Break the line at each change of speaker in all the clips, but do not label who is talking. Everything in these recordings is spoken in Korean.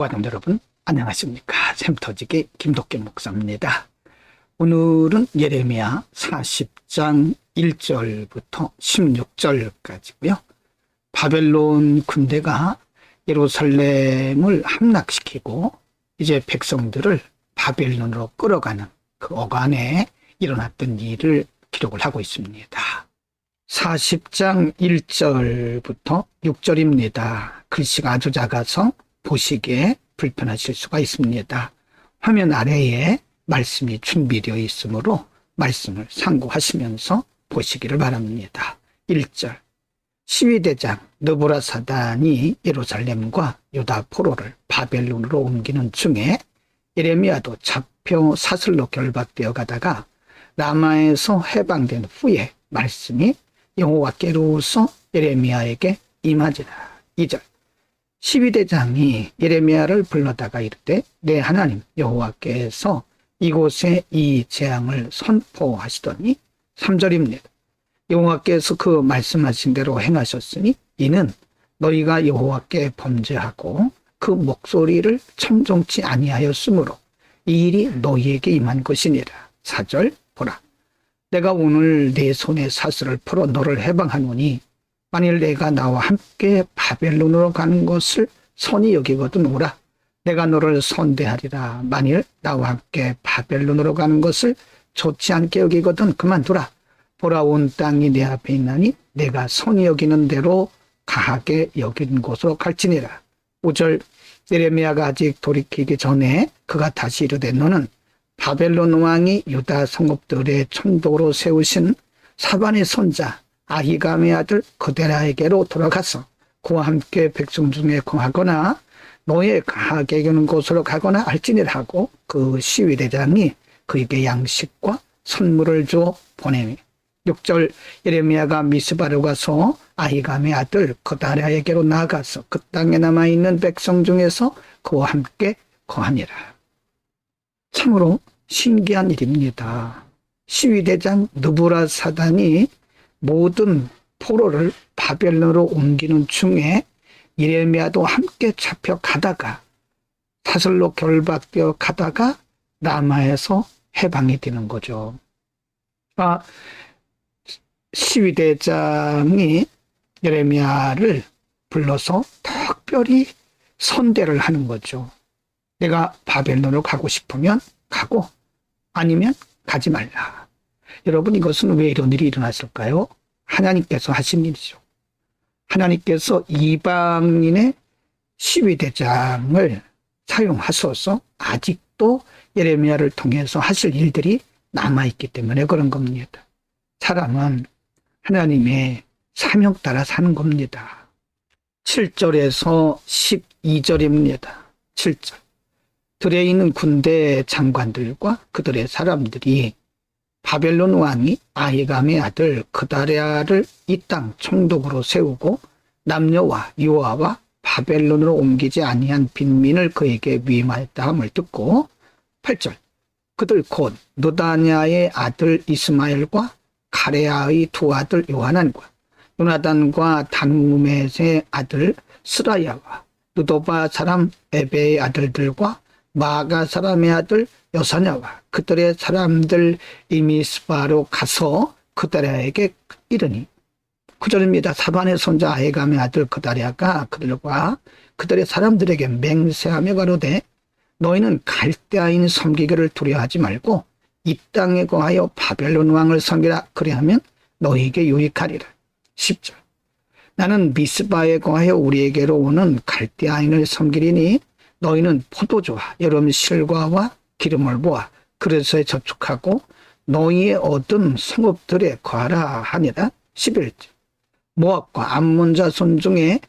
관람 여러분 안녕하십니까. 샘터지기 김덕기 목사입니다. 오늘은 예레미야 40장 1절부터 16절까지고요. 바벨론 군대가 예루살렘을 함락시키고 이제 백성들을 바벨론으로 끌어가는 그 어간에 일어났던 일을 기록을 하고 있습니다. 40장 1절부터 6절입니다. 글씨가 아주 작아서 보시기에 불편하실 수가 있습니다. 화면 아래에 말씀이 준비되어 있으므로 말씀을 참고하시면서 보시기를 바랍니다. 1절 시위대장 느부라사단이 예루살렘과 유다 포로를 바벨론으로 옮기는 중에 예레미야도 잡혀 사슬로 결박되어 가다가 라마에서 해방된 후에 말씀이 여호와께로서 예레미야에게 임하지라. 2절 시위대장이 예레미야를 불러다가 이르되 내 하나님 여호와께서 이곳에 이 재앙을 선포하시더니 3절입니다. 여호와께서 그 말씀하신 대로 행하셨으니 이는 너희가 여호와께 범죄하고 그 목소리를 청종치 아니하였으므로 이 일이 너희에게 임한 것이니라. 4절 보라 내가 오늘 내 손에 사슬을 풀어 너를 해방하노니 만일 내가 나와 함께 바벨론으로 가는 것을 선히 여기거든 오라. 내가 너를 선대하리라. 만일 나와 함께 바벨론으로 가는 것을 좋지 않게 여기거든 그만두라. 보라 온 땅이 내 앞에 있나니 내가 선히 여기는 대로 가하게 여긴 곳으로 갈지니라. 5절 예레미야가 아직 돌이키기 전에 그가 다시 이르되 너는 바벨론 왕이 유다 성읍들의 천도로 세우신 사반의 손자 아히감의 아들 그데라에게로 돌아가서 그와 함께 백성 중에 거하거나 너의 가하게 여기는 곳으로 가거나 할지니라 하고 그 시위대장이 그에게 양식과 선물을 줘 보내니 6절 예레미야가 미스바로 가서 아히감의 아들 그데라에게로 나아가서 그 땅에 남아있는 백성 중에서 그와 함께 거하니라. 참으로 신기한 일입니다. 시위대장 느부라사단이 모든 포로를 바벨론으로 옮기는 중에 예레미야도 함께 잡혀가다가 사슬로 결박되어 가다가 라마에서 해방이 되는 거죠. 시위대장이 예레미야를 불러서 특별히 선대를 하는 거죠. 내가 바벨론으로 가고 싶으면 가고 아니면 가지 말라. 여러분 이것은 왜 이런 일이 일어났을까요? 하나님께서 하신 일이죠. 하나님께서 이방인의 시위대장을 사용하셔서 아직도 예레미야를 통해서 하실 일들이 남아있기 때문에 그런 겁니다. 사람은 하나님의 사명 따라 사는 겁니다. 7절에서 12절입니다. 7절 들에 있는 군대 장관들과 그들의 사람들이 바벨론 왕이 아히감의 아들 그다랴를 이 땅 총독으로 세우고 남녀와 유아와 바벨론으로 옮기지 아니한 빈민을 그에게 위임하였다 함을 듣고 8절 그들 곧 느다냐의 아들 이스마엘과 가레아의 두 아들 요하난과 요나단과 단후멧의 아들 스라야와 느도바 사람 에베의 아들들과 마가 사람의 아들 여사냐와 그들의 사람들 이미스바로 가서 그다랴에게 이르니 9절입니다. 사반의 손자 아히감의 아들 그다랴가 그들과 그들의 사람들에게 맹세하며 가로되 너희는 갈대아인 섬기기를 두려워하지 말고 이 땅에 거하여 바벨론 왕을 섬기라. 그리하면 너희에게 유익하리라. 10절 나는 미스바에 거하여 우리에게로 오는 갈대아인을 섬기리니 너희는 포도주와 여름 실과와 기름을 모아 그릇에 저축하고 너희의 얻은 성읍들에 거하라 하니라. 11절 모압과 암몬 자손 중에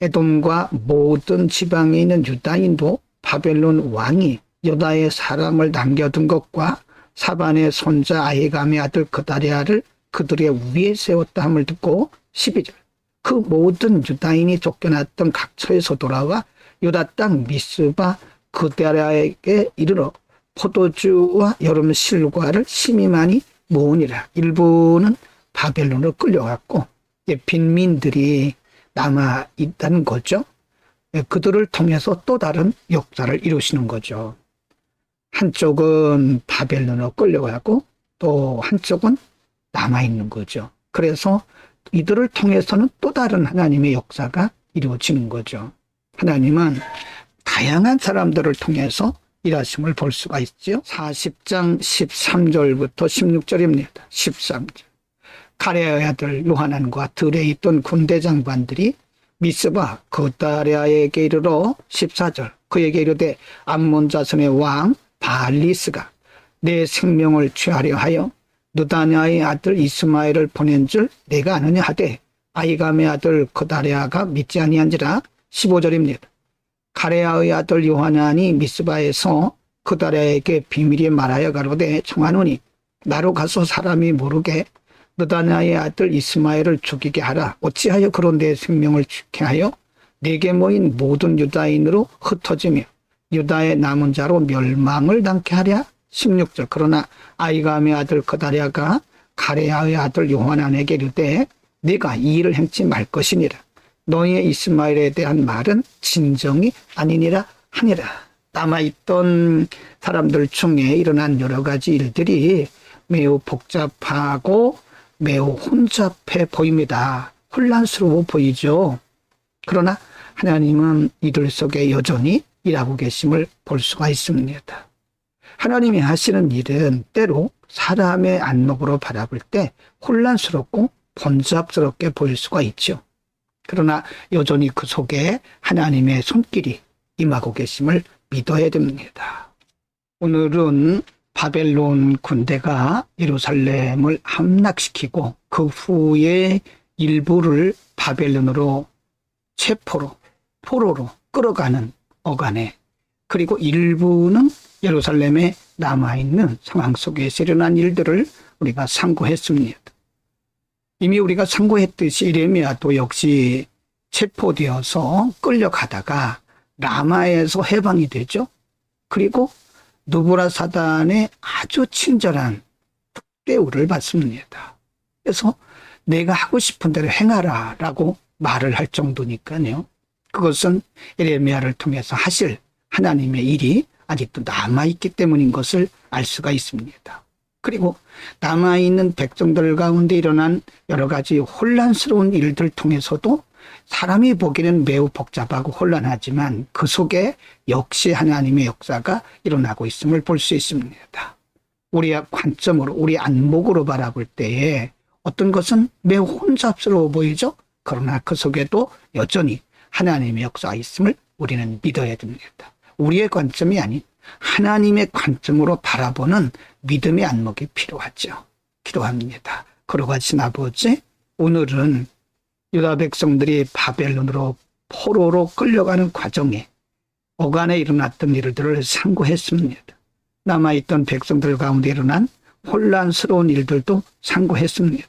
에돔과 모든 지방에 있는 유다인도 바벨론 왕이 유다의 사람을 남겨둔 것과 사반의 손자 아히감의 아들 그다랴를 그들의 위에 세웠다 함을 듣고 12절 그 모든 유다인이 쫓겨났던 각처에서 돌아와 유다 땅 미스바 그다랴에게 이르러 포도주와 여름 실과를 심히 많이 모으니라. 일부는 바벨론으로 끌려갔고 빈민들이 남아 있다는 거죠. 그들을 통해서 또 다른 역사를 이루시는 거죠. 한쪽은 바벨론으로 끌려가고 또 한쪽은 남아있는 거죠. 그래서 이들을 통해서는 또 다른 하나님의 역사가 이루어지는 거죠. 하나님은 다양한 사람들을 통해서 일하심을 볼 수가 있죠. 40장 13절부터 16절입니다. 13절. 가레아의 아들 요하난과 들에 있던 군대 장관들이 미스바 그다랴에게 이르러 14절 그에게 이르되 암몬 자손의 왕 바알리스가 내 생명을 취하려 하여 느다냐의 아들 이스마엘을 보낸 줄 내가 아느냐 하되 아이감의 아들 그다랴가 믿지 아니한지라. 15절입니다. 가레아의 아들 요하난이 미스바에서 그다랴에게 비밀이 말하여 가로되 청하노니 나로 가서 사람이 모르게 느다냐의 아들 이스마엘을 죽이게 하라. 어찌하여 그런 내 생명을 죽게 하여 내게 모인 모든 유다인으로 흩어지며 유다의 남은 자로 멸망을 당케 하랴. 16절. 그러나 아이감의 아들 그다랴가 가레아의 아들 요하난에게 이르되 네가 이 일을 행치 말 것이니라. 너희의 이스마엘에 대한 말은 진정이 아니니라 하니라. 남아있던 사람들 중에 일어난 여러 가지 일들이 매우 복잡하고 매우 혼잡해 보입니다. 혼란스러워 보이죠. 그러나 하나님은 이들 속에 여전히 일하고 계심을 볼 수가 있습니다. 하나님이 하시는 일은 때로 사람의 안목으로 바라볼 때 혼란스럽고 번잡스럽게 보일 수가 있죠. 그러나 여전히 그 속에 하나님의 손길이 임하고 계심을 믿어야 됩니다. 오늘은 바벨론 군대가 예루살렘을 함락시키고 그 후에 일부를 바벨론으로 포로로 끌어가는 어간에, 그리고 일부는 예루살렘에 남아있는 상황 속에서 일어난 일들을 우리가 상고했습니다. 이미 우리가 상고했듯이 예레미야도 역시 체포되어서 끌려가다가 라마에서 해방이 되죠. 그리고 느부라사단의 아주 친절한 대우를 받습니다. 그래서 내가 하고 싶은 대로 행하라 라고 말을 할 정도니까요. 그것은 예레미야를 통해서 하실 하나님의 일이 아직도 남아있기 때문인 것을 알 수가 있습니다. 그리고 남아있는 백성들 가운데 일어난 여러 가지 혼란스러운 일들 통해서도 사람이 보기에는 매우 복잡하고 혼란하지만 그 속에 역시 하나님의 역사가 일어나고 있음을 볼 수 있습니다. 우리의 관점으로, 우리 안목으로 바라볼 때에 어떤 것은 매우 혼잡스러워 보이죠? 그러나 그 속에도 여전히 하나님의 역사가 있음을 우리는 믿어야 됩니다. 우리의 관점이 아닌 하나님의 관점으로 바라보는 믿음의 안목이 필요하죠. 기도합니다. 거룩하신 아버지, 오늘은 유다 백성들이 바벨론으로 포로로 끌려가는 과정에 어간에 일어났던 일들을 상고했습니다. 남아있던 백성들 가운데 일어난 혼란스러운 일들도 상고했습니다.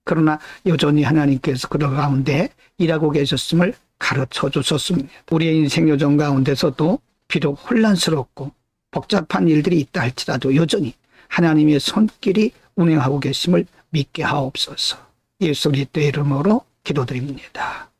그러나 여전히 하나님께서 그 가운데 일하고 계셨음을 가르쳐 주셨습니다. 우리의 인생 여정 가운데서도 비록 혼란스럽고 복잡한 일들이 있다 할지라도 여전히 하나님의 손길이 운행하고 계심을 믿게 하옵소서. 예수 그리스도의 이름으로 기도드립니다.